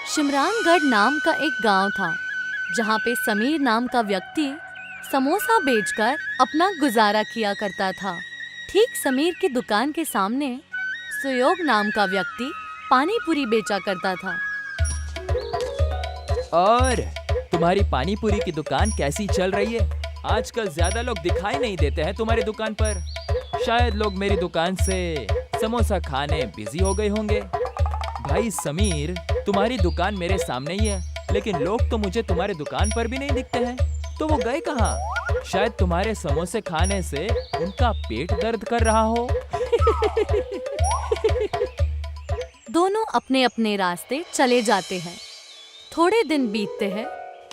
शिमरानगढ़ नाम का एक गांव था जहां पे समीर नाम का व्यक्ति समोसा बेचकर अपना गुजारा किया करता था। ठीक समीर की दुकान के सामने सुयोग नाम का व्यक्ति पानी पूरी बेचा करता था। और तुम्हारी पानी पूरी की दुकान कैसी चल रही है? आजकल ज्यादा लोग दिखाई नहीं देते हैं तुम्हारी दुकान पर। शायद लोग मेरी दुकान से समोसा खाने बिजी हो गए होंगे। भाई समीर, तुम्हारी दुकान मेरे सामने ही है, लेकिन लोग तो मुझे तुम्हारे दुकान पर भी नहीं दिखते हैं। तो वो गए कहाँ? शायद तुम्हारे समोसे खाने से उनका पेट दर्द कर रहा हो। दोनों अपने अपने रास्ते चले जाते हैं। थोड़े दिन बीतते हैं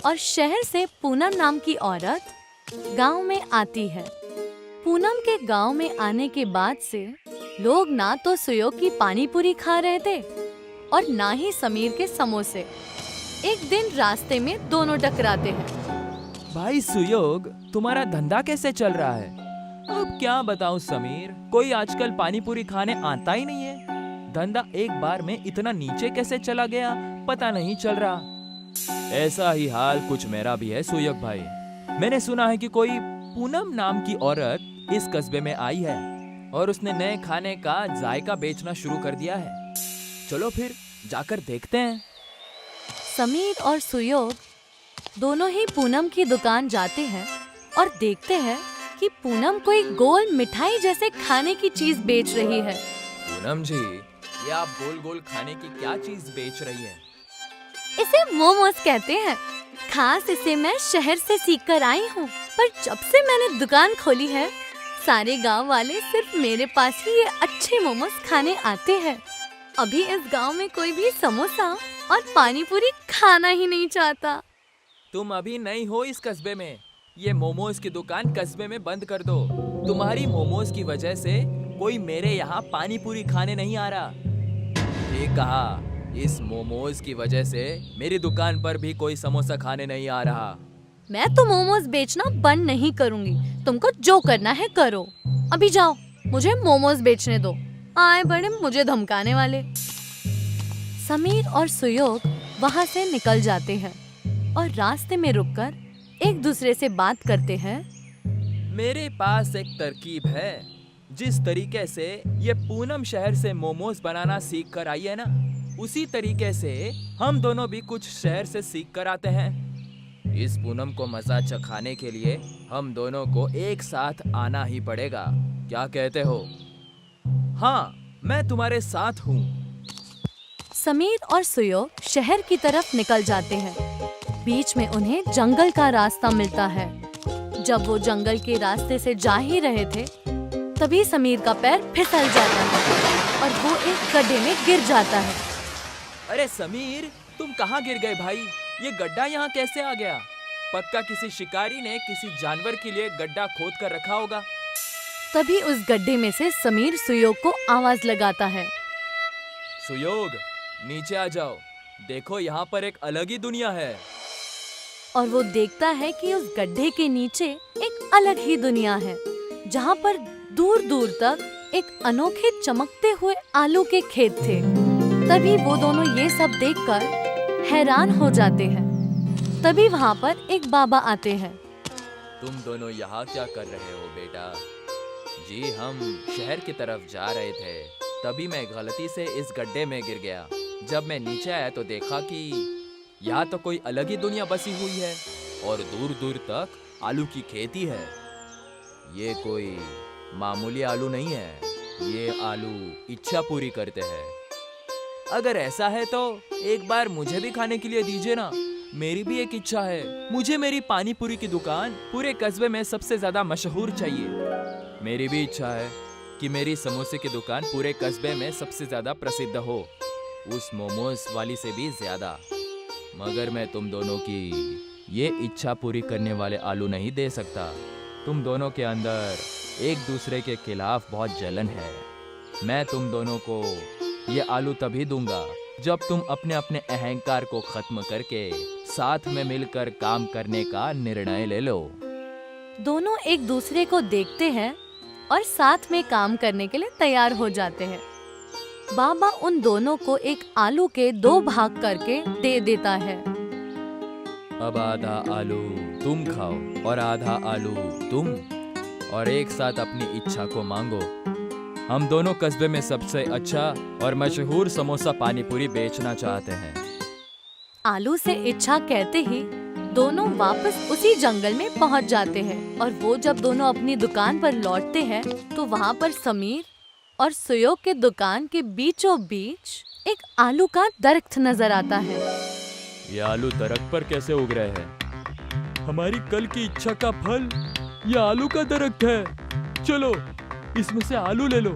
और शहर से पूनम नाम की औरत गांव में आती है। पूनम के गांव में आने के बाद से लोग ना तो सुयोग की पानी पूरी खा रहे थे और ना ही समीर के समोसे। एक दिन रास्ते में दोनों टकराते हैं। भाई सुयोग, तुम्हारा धंधा कैसे चल रहा है? अब क्या बताऊं समीर, कोई आजकल पानी पूरी खाने आता ही नहीं है। धंधा एक बार में इतना नीचे कैसे चला गया पता नहीं चल रहा। ऐसा ही हाल कुछ मेरा भी है सुयोग भाई। मैंने सुना है कि कोई पूनम नाम की औरत इस कस्बे में आई है और उसने नए खाने का जायका बेचना शुरू कर दिया है। चलो फिर जाकर देखते हैं। समीर और सुयोग दोनों ही पूनम की दुकान जाते हैं और देखते हैं कि पूनम कोई गोल मिठाई जैसे खाने की चीज बेच रही है। पूनम जी, ये आप गोल गोल खाने की क्या चीज बेच रही है? इसे मोमोज कहते हैं। खास इसे मैं शहर से सीख कर आई हूँ, पर जब से मैंने दुकान खोली है सारे गांव वाले सिर्फ मेरे पास ही ये अच्छे मोमोज खाने आते हैं। अभी इस गांव में कोई भी समोसा और पानी पूरी खाना ही नहीं चाहता। तुम अभी नई हो इस कस्बे में। ये मोमोज की दुकान कस्बे में बंद कर दो। तुम्हारी मोमोज की वजह से कोई मेरे यहाँ पानी पूरी खाने नहीं आ रहा। ठीक कहा, इस मोमोज की वजह से मेरी दुकान पर भी कोई समोसा खाने नहीं आ रहा। मैं तो मोमोज बेचना बंद नहीं करूँगी। तुमको जो करना है करो। अभी जाओ, मुझे मोमोज बेचने दो। आए बड़े मुझे धमकाने वाले। समीर और सुयोग वहाँ से निकल जाते हैं और रास्ते में रुककर एक दूसरे से बात करते हैं। मेरे पास एक तरकीब है। जिस तरीके से ये पूनम शहर से मोमोज बनाना सीख कर आई है ना, उसी तरीके से हम दोनों भी कुछ शहर से सीख कर आते हैं। इस पूनम को मजा चखाने के लिए हम दोनों को एक साथ आना ही पड़ेगा। क्या कहते हो? हाँ, मैं तुम्हारे साथ हूँ। समीर और सुयोग शहर की तरफ निकल जाते हैं। बीच में उन्हें जंगल का रास्ता मिलता है। जब वो जंगल के रास्ते से जा ही रहे थे, तभी समीर का पैर फिसल जाता है और वो एक गड्ढे में गिर जाता है। अरे समीर, तुम कहाँ गिर गए भाई? ये गड्ढा यहाँ कैसे आ गया? पक्का किसी शिकारी ने किसी जानवर के लिए गड्ढा खोद कर रखा होगा। तभी उस गड्ढे में से समीर सुयोग को आवाज लगाता है। सुयोग, नीचे आ जाओ। देखो, यहाँ पर एक अलग ही दुनिया है। और वो देखता है कि उस गड्ढे के नीचे एक अलग ही दुनिया है, जहाँ पर दूर दूर तक एक अनोखे चमकते हुए आलू के खेत थे। तभी वो दोनों ये सब देखकर हैरान हो जाते हैं। तभी वहाँ पर एक बाबा आते हैं। तुम दोनों यहाँ क्या कर रहे हो बेटा? जी, हम शहर की तरफ जा रहे थे, तभी मैं गलती से इस गड्ढे में गिर गया। जब मैं नीचे आया तो देखा कि यहाँ तो कोई अलग ही दुनिया बसी हुई है और दूर दूर तक आलू की खेती है। ये कोई मामूली आलू नहीं है, ये आलू इच्छा पूरी करते हैं। अगर ऐसा है तो एक बार मुझे भी खाने के लिए दीजिए ना। मेरी भी एक इच्छा है। मुझे मेरी पानी पूरी की दुकान पूरे कस्बे में सबसे ज्यादा मशहूर चाहिए। मेरी भी इच्छा है कि मेरी समोसे की दुकान पूरे कस्बे में सबसे ज्यादा प्रसिद्ध हो, उस मोमोज वाली से भी ज्यादा। मगर मैं तुम दोनों की ये इच्छा पूरी करने वाले आलू नहीं दे सकता। तुम दोनों के अंदर एक दूसरे के खिलाफ बहुत जलन है। मैं तुम दोनों को ये आलू तभी दूंगा जब तुम अपने अपने अहंकार को खत्म करके साथ में मिलकर काम करने का निर्णय ले लो। दोनों एक दूसरे को देखते हैं और साथ में काम करने के लिए तैयार हो जाते हैं। बाबा उन दोनों को एक आलू के 2 भाग करके दे देता है। अब आधा आलू तुम खाओ और आधा आलू तुम, और एक साथ अपनी इच्छा को मांगो। हम दोनों कस्बे में सबसे अच्छा और मशहूर समोसा पानी पूरी बेचना चाहते हैं। आलू से इच्छा कहते ही दोनों वापस उसी जंगल में पहुंच जाते हैं और वो जब दोनों अपनी दुकान पर लौटते हैं तो वहाँ पर समीर और सुयोग के दुकान के बीचों बीच एक आलू का दरख्त नजर आता है। ये आलू दरख्त पर कैसे उग रहे हैं? हमारी कल की इच्छा का फल ये आलू का दरख्त है। चलो इसमें से आलू ले लो।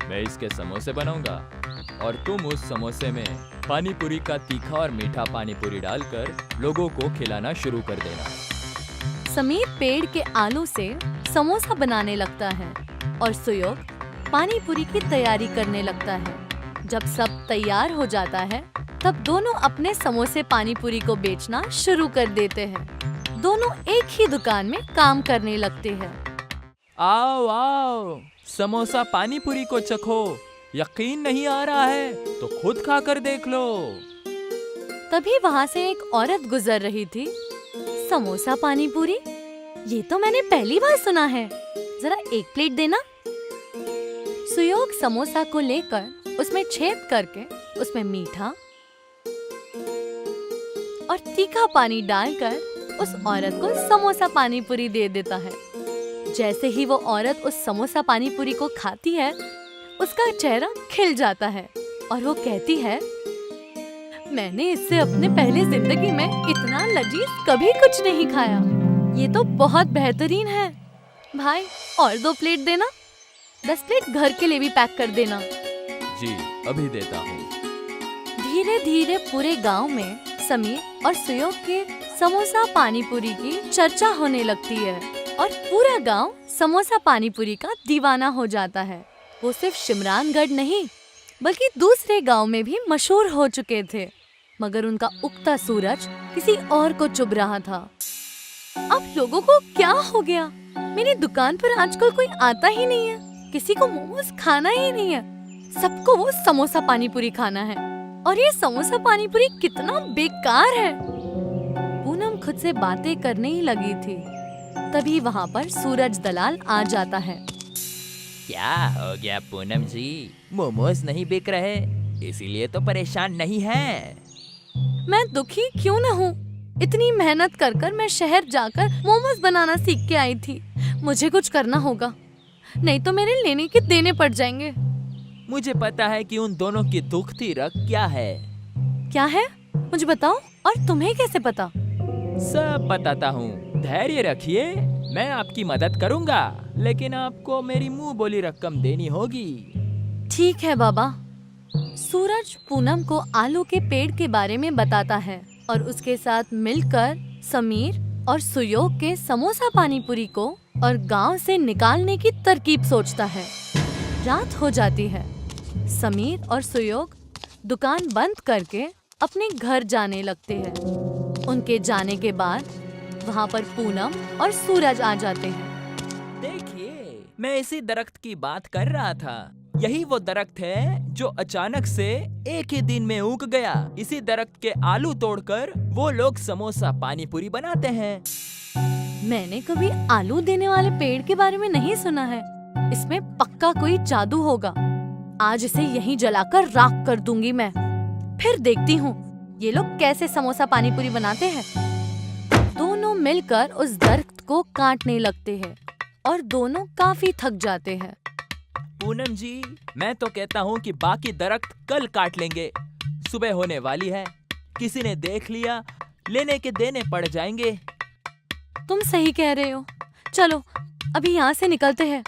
मैं इसके समोसे बनाऊंगा और तुम उस समोसे में पानी पूरी का तीखा और मीठा पानी पूरी डालकर लोगों को खिलाना शुरू कर देना। समीर पेड़ के आलू से समोसा बनाने लगता है और सुयोग पानी पूरी की तैयारी करने लगता है। जब सब तैयार हो जाता है तब दोनों अपने समोसे पानी पूरी को बेचना शुरू कर देते हैं। दोनों एक ही दुकान में काम करने लगते हैं। आओ आओ, समोसा पानी पूरी को चखो। यकीन नहीं आ रहा है तो खुद खाकर देख लो। तभी वहाँ से एक औरत गुजर रही थी। समोसा पानी पूरी, ये तो मैंने पहली बार सुना है। जरा एक प्लेट देना। सुयोग समोसा को लेकर उसमें छेद करके उसमें मीठा और तीखा पानी डालकर उस औरत को समोसा पानी पूरी दे देता है। जैसे ही वो औरत उस समोसा पानी पूरी को खाती है उसका चेहरा खिल जाता है और वो कहती है, मैंने इससे अपने पहले जिंदगी में इतना लजीज कभी कुछ नहीं खाया। ये तो बहुत बेहतरीन है। भाई और 2 प्लेट देना। 10 प्लेट घर के लिए भी पैक कर देना। जी अभी देता हूँ। धीरे धीरे पूरे गांव में समीर और सुयोग के समोसा पानी पूरी की चर्चा होने लगती है और पूरा गांव समोसा पानी पूरी का दीवाना हो जाता है। वो सिर्फ शिमरानगढ़ नहीं बल्कि दूसरे गांव में भी मशहूर हो चुके थे, मगर उनका उगता सूरज किसी और को चुभ रहा था। अब लोगों को क्या हो गया? मेरी दुकान पर आजकल कोई आता ही नहीं है। किसी को मोमोज खाना ही नहीं है। सबको वो समोसा पानी पूरी खाना है और ये समोसा पानी पूरी कितना बेकार है। पूनम खुद से बातें करने ही लगी थी। तभी वहाँ पर सूरज दलाल आ जाता है। क्या हो गया पूनम जी? मोमोज नहीं बिक रहे इसीलिए तो परेशान नहीं है। मैं दुखी क्यों न हूँ? इतनी मेहनत कर कर मैं शहर जाकर मोमोज बनाना सीख के आई थी। मुझे कुछ करना होगा, नहीं तो मेरे लेने के देने पड़ जाएंगे। मुझे पता है कि उन दोनों की दुखती रग क्या है। क्या है? मुझे बताओ। और तुम्हें कैसे पता? सब बताता हूँ, धैर्य रखिए। मैं आपकी मदद करूँगा, लेकिन आपको मेरी मुंह बोली रकम देनी होगी। ठीक है बाबा। सूरज पूनम को आलू के पेड़ के बारे में बताता है और उसके साथ मिलकर समीर और सुयोग के समोसा पानी पूरी को और गांव से निकालने की तरकीब सोचता है। रात हो जाती है। समीर और सुयोग दुकान बंद करके अपने घर जाने लगते हैं। उनके जाने के बाद वहाँ पर पूनम और सूरज आ जाते हैं। देखिए, मैं इसी दरख्त की बात कर रहा था। यही वो दरख्त है जो अचानक से एक ही दिन में उग गया। इसी दरख्त के आलू तोड़कर वो लोग समोसा पानी पूरी बनाते हैं। मैंने कभी आलू देने वाले पेड़ के बारे में नहीं सुना है। इसमें पक्का कोई जादू होगा। आज इसे यहीं जलाकर राख कर दूंगी मैं। फिर देखती हूँ ये लोग कैसे समोसा पानी पूरी बनाते हैं। दोनों मिलकर उस दरख्त को काटने लगते हैं और दोनों काफी थक जाते हैं। पूनम जी, मैं तो कहता हूँ कि बाकी दरख्त कल काट लेंगे। सुबह होने वाली है, किसी ने देख लिया लेने के देने पड़ जाएंगे। तुम सही कह रहे हो। चलो अभी यहाँ से निकलते हैं,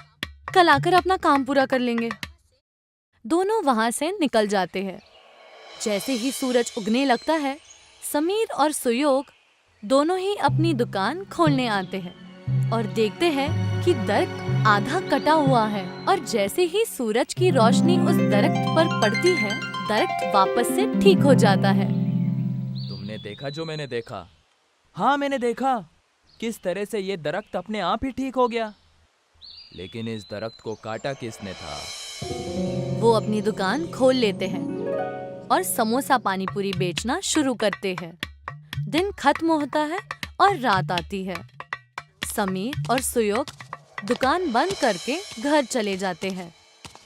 कल आकर अपना काम पूरा कर लेंगे। दोनों वहाँ से निकल जाते हैं। जैसे ही सूरज उगने लगता है, समीर और सुयोग दोनों ही अपनी दुकान खोलने आते हैं और देखते हैं कि दरख्त आधा कटा हुआ है और जैसे ही सूरज की रोशनी उस दरख्त पर पड़ती है, दरख्त वापस से ठीक हो जाता है। तुमने देखा जो मैंने देखा? हाँ, मैंने देखा किस तरह से ये दरख्त अपने आप ही ठीक हो गया। लेकिन इस दरख्त को काटा किसने था? वो अपनी दुकान खोल लेते हैं और समोसा पानी पूरी बेचना शुरू करते हैं। दिन खत्म होता है और रात आती है। समीर और सुयोग दुकान बंद करके घर चले जाते हैं।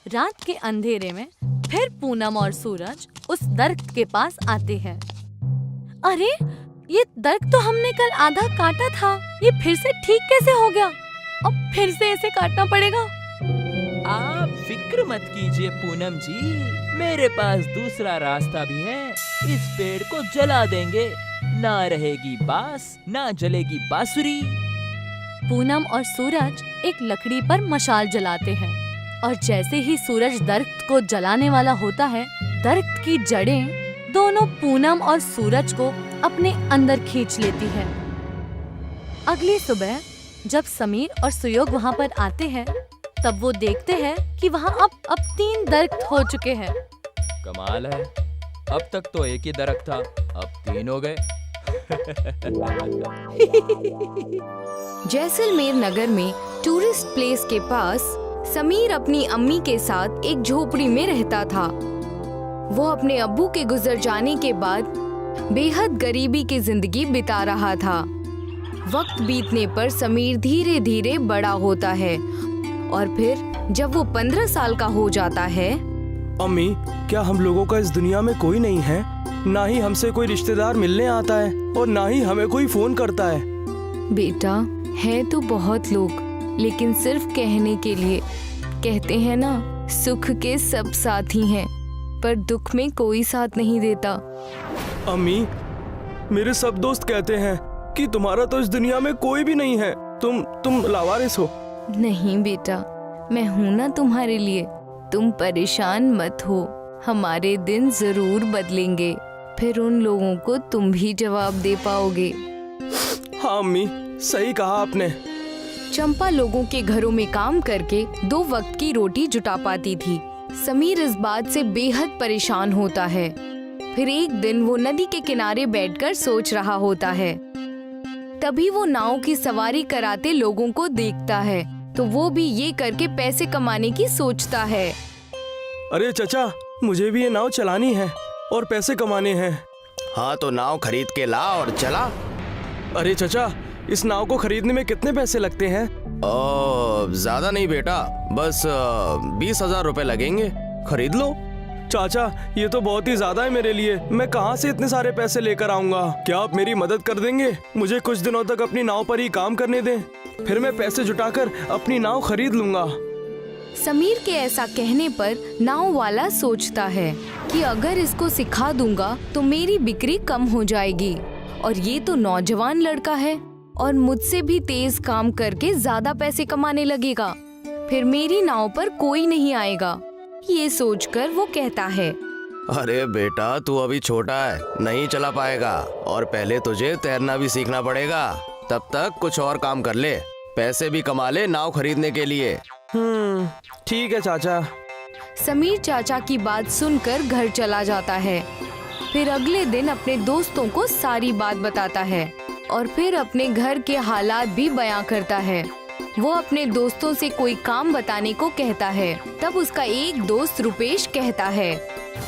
रात के अंधेरे में फिर पूनम और सूरज उस दरख्त के पास आते हैं। अरे, ये दरख्त तो हमने कल आधा काटा था, ये फिर से ठीक कैसे हो गया? अब फिर से इसे काटना पड़ेगा। आप फिक्र मत कीजिए पूनम जी, मेरे पास दूसरा रास्ता भी है। इस पेड़ को जला देंगे, ना रहेगी बांस, ना जलेगी बांसुरी। पूनम और सूरज एक लकड़ी पर मशाल जलाते हैं और जैसे ही सूरज दरख्त को जलाने वाला होता है, दरख्त की जड़ें दोनों पूनम और सूरज को अपने अंदर खींच लेती है। अगली सुबह जब समीर और सुयोग वहाँ पर आते हैं, तब वो देखते हैं कि वहाँ अब 3 दरख्त हो चुके हैं। कमाल है, अब तक तो एक ही दरख्त था, अब 3 हो गए। जैसलमेर नगर में टूरिस्ट प्लेस के पास समीर अपनी अम्मी के साथ एक झोपड़ी में रहता था। वो अपने अब्बू के गुजर जाने के बाद बेहद गरीबी की जिंदगी बिता रहा था। वक्त बीतने पर समीर धीरे धीरे बड़ा होता है और फिर जब वो 15 साल का हो जाता है। अम्मी, क्या हम लोगों का इस दुनिया में कोई नहीं है? ना ही हमसे कोई रिश्तेदार मिलने आता है और ना ही हमें कोई फोन करता है। बेटा, है तो बहुत लोग, लेकिन सिर्फ कहने के लिए। कहते हैं ना, सुख के सब साथी हैं, पर दुख में कोई साथ नहीं देता। अम्मी, मेरे सब दोस्त कहते हैं कि तुम्हारा तो इस दुनिया में कोई भी नहीं है, तुम लावारिस हो। नहीं बेटा, मैं हूँ ना तुम्हारे लिए। तुम परेशान मत हो, हमारे दिन जरूर बदलेंगे, फिर उन लोगों को तुम भी जवाब दे पाओगे। हाँ अम्मी, सही कहा आपने। चंपा लोगों के घरों में काम करके 2 वक्त की रोटी जुटा पाती थी। समीर इस बात से बेहद परेशान होता है। फिर एक दिन वो नदी के किनारे बैठकर सोच रहा होता है। तभी वो नाव की सवारी कराते लोगों को देखता है, तो वो भी ये करके पैसे कमाने की सोचता है। अरे चचा, मुझे भी ये नाव चलानी है और पैसे कमाने हैं। हाँ तो नाव खरीद के ला और चला। अरे चचा, इस नाव को खरीदने में कितने पैसे लगते हैं? ज्यादा नहीं बेटा, बस 20,000 रुपए लगेंगे, खरीद लो। चाचा, ये तो बहुत ही ज्यादा है मेरे लिए। मैं कहाँ से इतने सारे पैसे लेकर आऊंगा? क्या आप मेरी मदद कर देंगे? मुझे कुछ दिनों तक अपनी नाव पर ही काम करने दें, फिर मैं पैसे जुटाकर अपनी नाव खरीद लूंगा। समीर के ऐसा कहने पर नाव वाला सोचता है कि अगर इसको सिखा दूंगा तो मेरी बिक्री कम हो जाएगी, और ये तो नौजवान लड़का है और मुझसे भी तेज काम करके ज्यादा पैसे कमाने लगेगा, फिर मेरी नाव पर कोई नहीं आएगा। ये सोचकर वो कहता है, अरे बेटा, तू अभी छोटा है, नहीं चला पाएगा, और पहले तुझे तैरना भी सीखना पड़ेगा। तब तक कुछ और काम कर ले, पैसे भी कमा ले नाव खरीदने के लिए। ठीक है चाचा। समीर चाचा की बात सुनकर घर चला जाता है। फिर अगले दिन अपने दोस्तों को सारी बात बताता है और फिर अपने घर के हालात भी बयां करता है। वो अपने दोस्तों से कोई काम बताने को कहता है। तब उसका एक दोस्त रुपेश कहता है,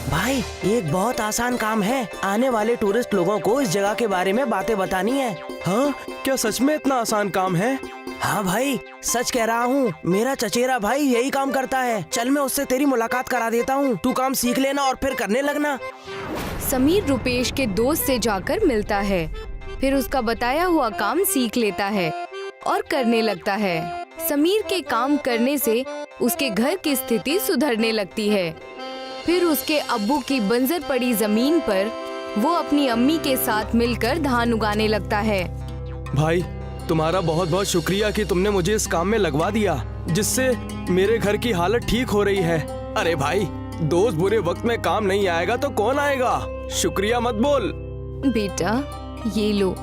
भाई, एक बहुत आसान काम है। आने वाले टूरिस्ट लोगों को इस जगह के बारे में बातें बतानी है। हाँ, क्या सच में इतना आसान काम है? हाँ भाई, सच कह रहा हूँ। मेरा चचेरा भाई यही काम करता है। चल, मैं उससे तेरी मुलाकात करा देता हूँ। तू काम सीख लेना और फिर करने लगना। समीर रुपेश के दोस्त से जाकर मिलता है, फिर उसका बताया हुआ काम सीख लेता है और करने लगता है। समीर के काम करने से उसके घर की स्थिति सुधरने लगती है। फिर उसके अब्बू की बंजर पड़ी जमीन पर वो अपनी अम्मी के साथ मिलकर धान उगाने लगता है। भाई, तुम्हारा बहुत बहुत शुक्रिया कि तुमने मुझे इस काम में लगवा दिया, जिससे मेरे घर की हालत ठीक हो रही है। अरे भाई, दोस्त बुरे वक्त में काम नहीं आएगा तो कौन आएगा? शुक्रिया मत बोल। बेटा, ये लो,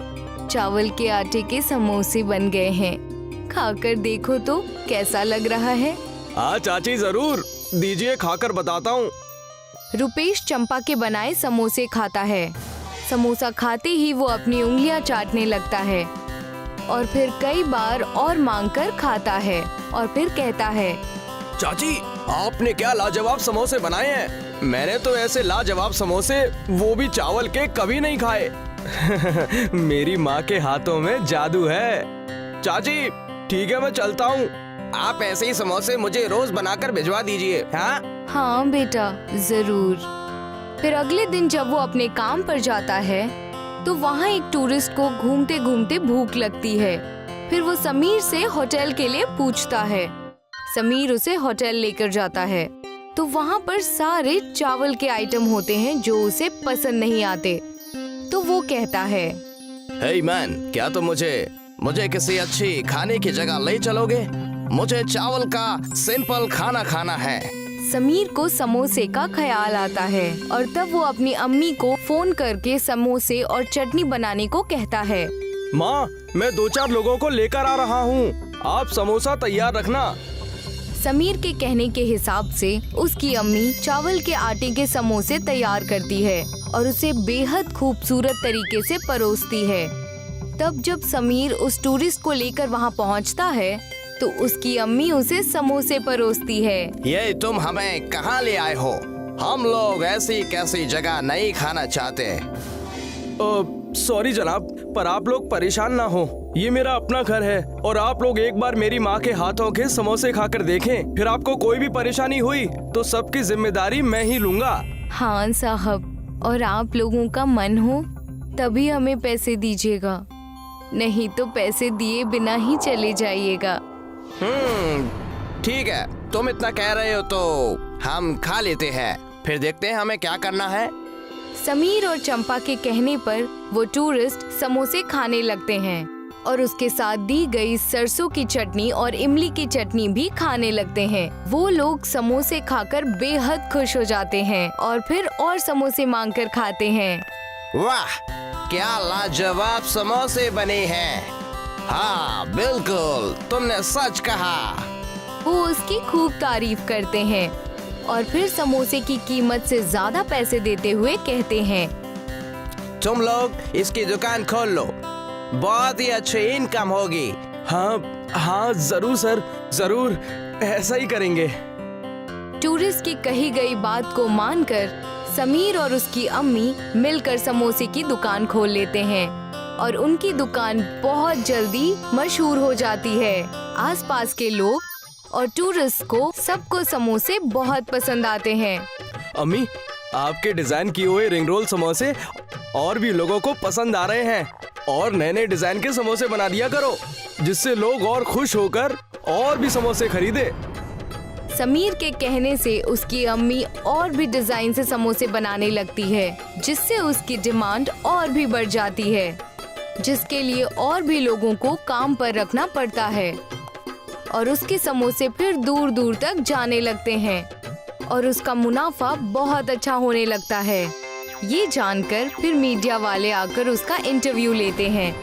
चावल के आटे के समोसे बन गए हैं, खाकर देखो तो कैसा लग रहा है। हाँ चाची, जरूर दीजिए, खाकर बताता हूँ। रुपेश चंपा के बनाए समोसे खाता है। समोसा खाते ही वो अपनी उंगलियां चाटने लगता है और फिर कई बार और मांगकर खाता है और फिर कहता है, चाची, आपने क्या लाजवाब समोसे बनाए हैं। मैंने तो ऐसे लाजवाब समोसे, वो भी चावल के, कभी नहीं खाए। मेरी माँ के हाथों में जादू है। चाची ठीक है, मैं चलता हूँ। आप ऐसे ही समोसे मुझे रोज बनाकर भिजवा दीजिए। हाँ हाँ बेटा, जरूर। फिर अगले दिन जब वो अपने काम पर जाता है तो वहाँ एक टूरिस्ट को घूमते घूमते भूख लगती है। फिर वो समीर से होटल के लिए पूछता है। समीर उसे होटल लेकर जाता है तो वहाँ पर सारे चावल के आइटम होते हैं जो उसे पसंद नहीं आते। तो वो कहता है, हे मैन, क्या तुम मुझे किसी अच्छी खाने की जगह ले चलोगे? मुझे चावल का सिंपल खाना खाना है। समीर को समोसे का ख्याल आता है और तब वो अपनी अम्मी को फोन करके समोसे और चटनी बनाने को कहता है। माँ, मैं 2-4 लोगों को लेकर आ रहा हूँ, आप समोसा तैयार रखना। समीर के कहने के हिसाब से उसकी अम्मी चावल के आटे के समोसे तैयार करती है और उसे बेहद खूबसूरत तरीके से परोसती है। तब जब समीर उस टूरिस्ट को लेकर वहाँ पहुँचता है तो उसकी अम्मी उसे समोसे परोसती है। ये तुम हमें कहाँ ले आए हो? हम लोग ऐसी कैसी जगह नहीं खाना चाहते। सॉरी जनाब, पर आप लोग परेशान ना हो, ये मेरा अपना घर है और आप लोग एक बार मेरी माँ के हाथों के समोसे खाकर देखें, फिर आपको कोई भी परेशानी हुई तो सबकी जिम्मेदारी मैं ही लूंगा। हाँ साहब, और आप लोगों का मन हो तभी हमें पैसे दीजिएगा, नहीं तो पैसे दिए बिना ही चले जाइएगा। ठीक है, तुम इतना कह रहे हो तो हम खा लेते हैं, फिर देखते हैं हमें क्या करना है। समीर और चंपा के कहने पर वो टूरिस्ट समोसे खाने लगते हैं और उसके साथ दी गई सरसों की चटनी और इमली की चटनी भी खाने लगते हैं। वो लोग समोसे खाकर बेहद खुश हो जाते हैं और फिर और समोसे मांगकर खाते हैं। वाह, क्या लाजवाब समोसे बने हैं। हाँ बिल्कुल, तुमने सच कहा। वो उसकी खूब तारीफ करते हैं और फिर समोसे की कीमत से ज्यादा पैसे देते हुए कहते हैं, तुम लोग इसकी दुकान खोल लो, बहुत ही अच्छी इनकम होगी। हाँ जरूर सर, जरूर ऐसा ही करेंगे। टूरिस्ट की कही गई बात को मानकर समीर और उसकी अम्मी मिलकर समोसे की दुकान खोल लेते हैं और उनकी दुकान बहुत जल्दी मशहूर हो जाती है। आसपास के लोग और टूरिस्ट को सबको समोसे बहुत पसंद आते हैं। अम्मी, आपके डिजाइन किए हुए रिंग रोल समोसे और भी लोगों को पसंद आ रहे हैं और नए नए डिजाइन के समोसे बना दिया करो, जिससे लोग और खुश होकर और भी समोसे खरीदे। समीर के कहने से उसकी अम्मी और भी डिजाइन से समोसे बनाने लगती है, जिससे उसकी डिमांड और भी बढ़ जाती है, जिसके लिए और भी लोगों को काम पर रखना पड़ता है और उसके समोसे फिर दूर दूर तक जाने लगते हैं और उसका मुनाफा बहुत अच्छा होने लगता है। ये जानकर फिर मीडिया वाले आकर उसका इंटरव्यू लेते हैं,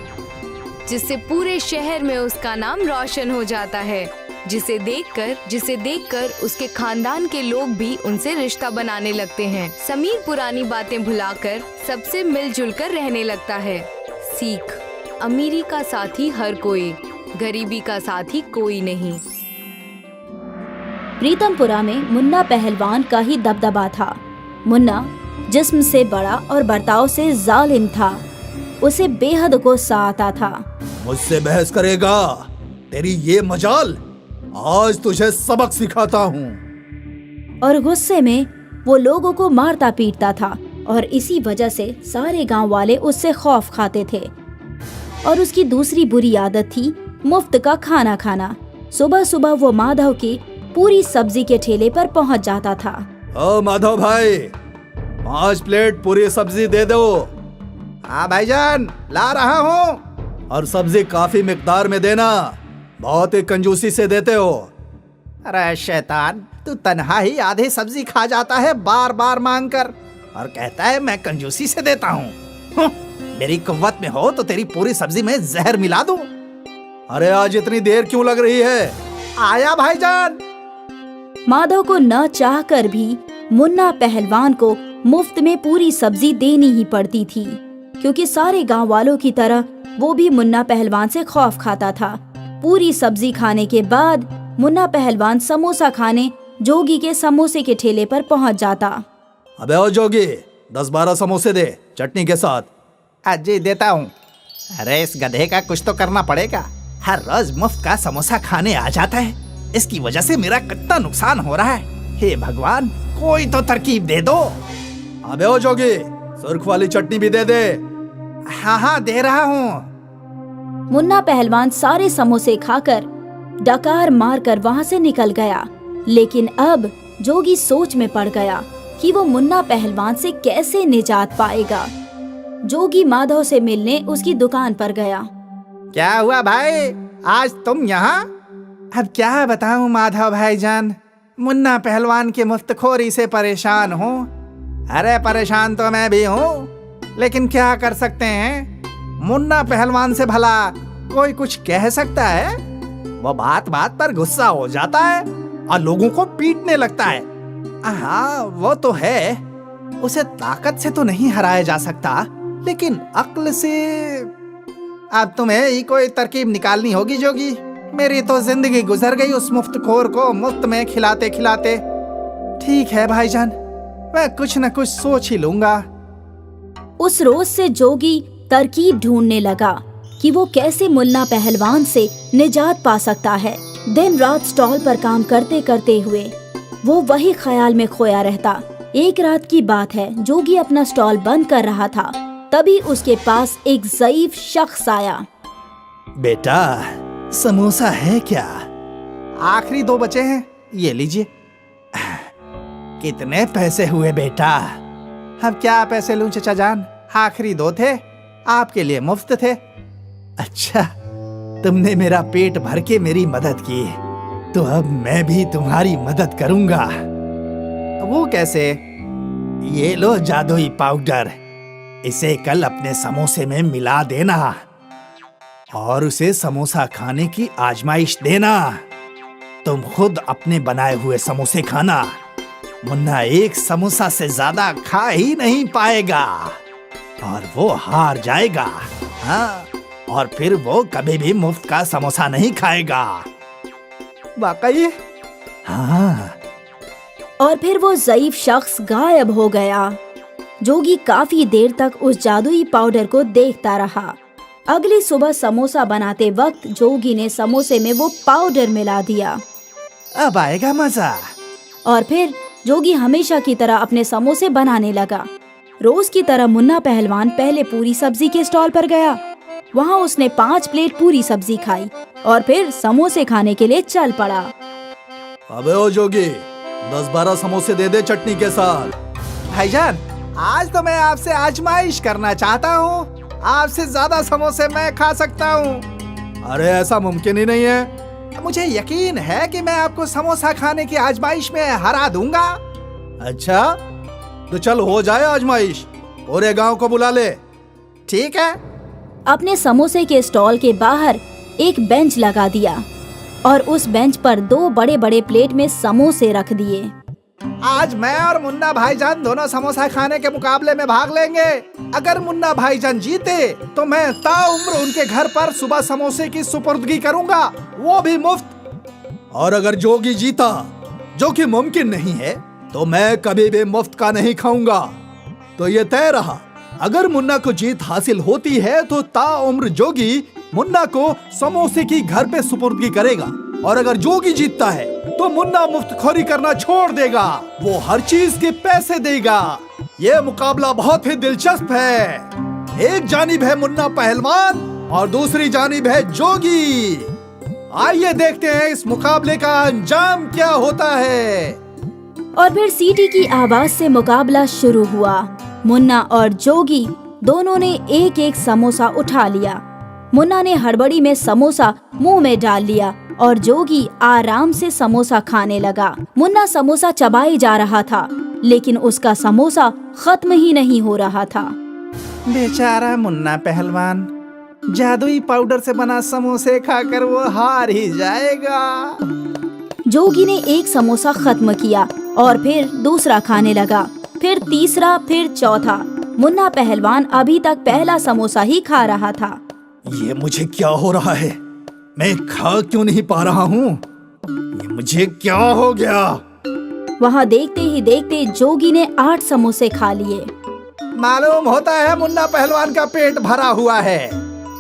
जिससे पूरे शहर में उसका नाम रोशन हो जाता है, जिसे देखकर उसके खानदान के लोग भी उनसे रिश्ता बनाने लगते हैं। समीर पुरानी बातें भुलाकर सबसे मिलजुल कर रहने लगता है। सीख, अमीरी का साथी हर कोई, गरीबी का साथी कोई नहीं। प्रीतमपुरा में मुन्ना पहलवान का ही दबदबा था। मुन्ना जिस्म से बड़ा और बर्ताव से जालिम था। उसे बेहद गुस्सा आता था। मुझसे बहस करेगा? तेरी ये मजाल, आज तुझे सबक सिखाता हूँ। और गुस्से में वो लोगों को मारता पीटता था और इसी वजह से सारे गांव वाले उससे खौफ खाते थे। और उसकी दूसरी बुरी आदत थी मुफ्त का खाना खाना। सुबह सुबह वो माधव की पूरी सब्जी के ठेले पर पहुंच जाता था। ओ माधव भाई, 5 प्लेट पूरी सब्जी दे दो। हाँ भाईजान, ला रहा हूँ। और सब्जी काफी मिकदार में देना, बहुत ही कंजूसी से देते हो। अरे शैतान, तू तन्हा ही आधी सब्जी खा जाता है बार बार मांग कर और कहता है मैं कंजूसी से देता हूँ। मेरी कुव्वत में हो तो तेरी पूरी सब्जी में जहर मिला दूं। अरे आज इतनी देर क्यों लग रही है? आया भाईजान। माधव को न चाहकर भी मुन्ना पहलवान को मुफ्त में पूरी सब्जी देनी ही पड़ती थी, क्योंकि सारे गांव वालों की तरह वो भी मुन्ना पहलवान से खौफ खाता था। पूरी सब्जी खाने के बाद मुन्ना पहलवान समोसा खाने जोगी के समोसे के ठेले पर पहुंच जाता। अबे ओ जोगी, 10-12 समोसे दे चटनी के साथ। जी देता हूँ। अरे इस गधे का कुछ तो करना पड़ेगा, हर रोज मुफ्त का समोसा खाने आ जाता है। इसकी वजह से मेरा कितना नुकसान हो रहा है। हे भगवान, कोई तो तरकीब दे दो। अबे ओ जोगी, सुर्ख वाली चटनी भी दे दे। हाँ दे रहा हूँ। मुन्ना पहलवान सारे समोसे खाकर डकार मारकर वहां से निकल गया। लेकिन अब जोगी सोच में पड़ गया कि वो मुन्ना पहलवान से कैसे निजात पाएगा। जोगी माधव से मिलने उसकी दुकान पर गया। क्या हुआ भाई, आज तुम यहाँ? अब क्या बताऊं माधव भाईजान, मुन्ना पहलवान की मुफ्तखोरी से परेशान हूँ। अरे परेशान तो मैं भी हूँ, लेकिन क्या कर सकते हैं। मुन्ना पहलवान से भला कोई कुछ कह सकता है? वो बात बात पर गुस्सा हो जाता है और लोगों को पीटने लगता है। हाँ वो तो है, उसे ताकत से तो नहीं हराया जा सकता, लेकिन अक्ल से। अब तुम्हें ही कोई तरकीब निकालनी होगी जोगी। मेरी तो जिंदगी गुजर गई उस मुफ्तखोर को मुफ्त में खिलाते खिलाते। ठीक है भाईजान, मैं कुछ न कुछ सोच ही लूंगा। उस रोज से जोगी तरकीब ढूंढने लगा कि वो कैसे मुन्ना पहलवान से निजात पा सकता है। दिन रात स्टॉल पर काम करते करते हुए वो वही ख्याल में खोया रहता। एक रात की बात है, जोगी अपना स्टॉल बंद कर रहा था, तभी उसके पास एक ज़ईफ शख्स आया। बेटा समोसा है क्या? आखिरी 2 बचे हैं, ये लीजिए। कितने पैसे हुए बेटा? अब क्या पैसे लूं चचा जान, आखिरी 2 थे, आपके लिए मुफ्त थे। अच्छा, तुमने मेरा पेट भर के मेरी मदद की, तो अब मैं भी तुम्हारी मदद करूंगा। वो कैसे? ये लो जादुई पाउडर, इसे कल अपने समोसे में मिला देना और उसे समोसा खाने की आजमाइश देना। तुम खुद अपने बनाए हुए समोसे खाना, मुन्ना एक समोसा से ज्यादा खा ही नहीं पाएगा और वो हार जाएगा। हाँ, और फिर वो कभी भी मुफ्त का समोसा नहीं खाएगा। वाकई? हाँ। और फिर वो ज़ईफ शख्स गायब हो गया। जोगी काफी देर तक उस जादुई पाउडर को देखता रहा। अगली सुबह समोसा बनाते वक्त जोगी ने समोसे में वो पाउडर मिला दिया। अब आएगा मजा। और फिर जोगी हमेशा की तरह अपने समोसे बनाने लगा। रोज की तरह मुन्ना पहलवान पहले पूरी सब्जी के स्टॉल पर गया। वहाँ उसने 5 प्लेट पूरी सब्जी खाई और फिर समोसे खाने के लिए चल पड़ा। अबे ओ जोगी, 10-12 समोसे दे दे चटनी के साथ। भाईजान, आज तो मैं आपसे आजमाइश करना चाहता हूँ, आपसे ज्यादा समोसे मैं खा सकता हूँ। अरे ऐसा मुमकिन ही नहीं है। मुझे यकीन है कि मैं आपको समोसा खाने की आजमाइश में हरा दूंगा। अच्छा, तो चल हो जाए आजमाइश, पूरे गांव को बुला ले। ठीक है। अपने समोसे के स्टॉल के बाहर एक बेंच लगा दिया और उस बेंच पर 2 बड़े बड़े प्लेट में समोसे रख दिए। आज मैं और मुन्ना भाईजान दोनों समोसा खाने के मुकाबले में भाग लेंगे। अगर मुन्ना भाईजान जीते तो मैं ताउम्र उनके घर पर सुबह समोसे की सुपुर्दगी करूंगा, वो भी मुफ्त। और अगर जोगी जीता, जो कि मुमकिन नहीं है, तो मैं कभी भी मुफ्त का नहीं खाऊंगा। तो ये तय रहा, अगर मुन्ना को जीत हासिल होती है तो ताउम्र जोगी मुन्ना को समोसे की घर पे सुपुर्दगी करेगा, और अगर जोगी जीतता है तो मुन्ना मुफ्तखोरी करना छोड़ देगा, वो हर चीज के पैसे देगा। ये मुकाबला बहुत ही दिलचस्प है। एक जानिब है मुन्ना पहलवान और दूसरी जानिब है जोगी। आइए देखते हैं इस मुकाबले का अंजाम क्या होता है। और फिर सीटी की आवाज से मुकाबला शुरू हुआ। मुन्ना और जोगी दोनों ने एक एक समोसा उठा लिया। मुन्ना ने हड़बड़ी में समोसा मुंह में डाल लिया और जोगी आराम से समोसा खाने लगा। मुन्ना समोसा चबाई जा रहा था, लेकिन उसका समोसा खत्म ही नहीं हो रहा था। बेचारा मुन्ना पहलवान, जादुई पाउडर से बना समोसे खाकर वो हार ही जाएगा। जोगी ने एक समोसा खत्म किया और फिर दूसरा खाने लगा, फिर तीसरा, फिर चौथा। मुन्ना पहलवान अभी तक पहला समोसा ही खा रहा था। ये मुझे क्या हो रहा है? मैं खा क्यों नहीं पा रहा हूँ? ये मुझे क्या हो गया? वहाँ देखते ही देखते जोगी ने 8 समोसे खा लिए। मालूम होता है मुन्ना पहलवान का पेट भरा हुआ है,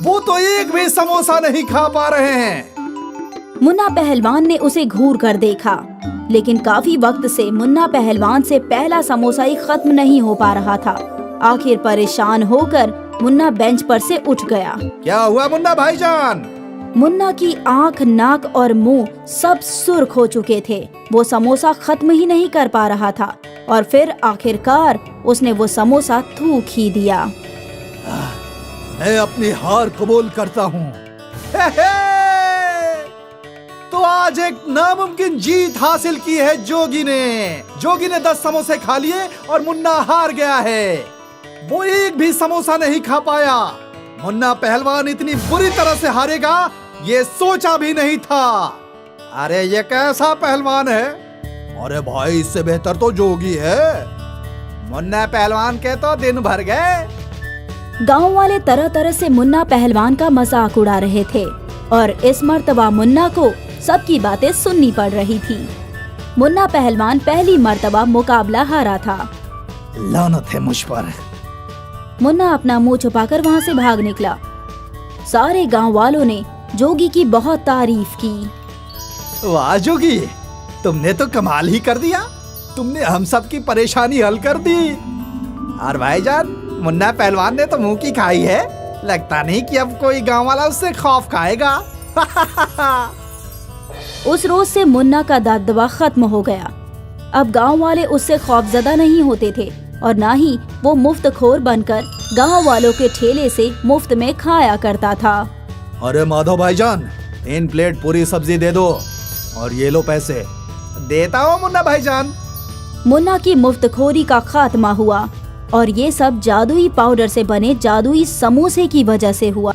वो तो एक भी समोसा नहीं खा पा रहे हैं। मुन्ना पहलवान ने उसे घूर कर देखा, लेकिन काफी वक्त से मुन्ना पहलवान से पहला समोसा ही खत्म नहीं हो पा रहा था। आखिर परेशान होकर मुन्ना बेंच पर से उठ गया। क्या हुआ मुन्ना भाईजान? मुन्ना की आंख, नाक और मुंह सब सुर्ख हो चुके थे। वो समोसा खत्म ही नहीं कर पा रहा था और फिर आखिरकार उसने वो समोसा थूक ही दिया। मैं अपनी हार कबूल करता हूँ। तो आज एक नामुमकिन जीत हासिल की है जोगी ने। जोगी ने 10 समोसे खा लिए और मुन्ना हार गया है। वो एक भी समोसा नहीं खा पाया। मुन्ना पहलवान इतनी बुरी तरह से हारेगा ये सोचा भी नहीं था। अरे ये कैसा पहलवान है? अरे भाई इससे बेहतर तो जोगी है। मुन्ना पहलवान के तो दिन भर गए। गांव वाले तरह तरह से मुन्ना पहलवान का मजाक उड़ा रहे थे और इस मर्तबा मुन्ना को सबकी बातें सुननी पड़ रही थी। मुन्ना पहलवान पहली मर्तबा मुकाबला हारा था। लानत है मुझ पर। मुन्ना अपना मुंह छुपाकर वहाँ से भाग निकला। सारे गांव वालों ने जोगी की बहुत तारीफ की। वाह जोगी, तुमने तो कमाल ही कर दिया। तुमने हम सब की परेशानी हल कर दी। और भाईजान, मुन्ना पहलवान ने तो मुंह की खाई है। लगता नहीं कि अब कोई गांव वाला उससे खौफ खाएगा। उस रोज से मुन्ना का दबदबा खत्म हो गया। अब गांव वाले उससे खौफजदा नहीं होते थे और ना ही वो मुफ्तखोर बनकर गांव वालों के ठेले से मुफ्त में खाया करता था। अरे माधव भाईजान, 3 प्लेट पूरी सब्जी दे दो और ये लो पैसे। देता हूँ मुन्ना भाईजान। मुन्ना की मुफ्तखोरी का खात्मा हुआ और ये सब जादुई पाउडर से बने जादुई समोसे की वजह से हुआ।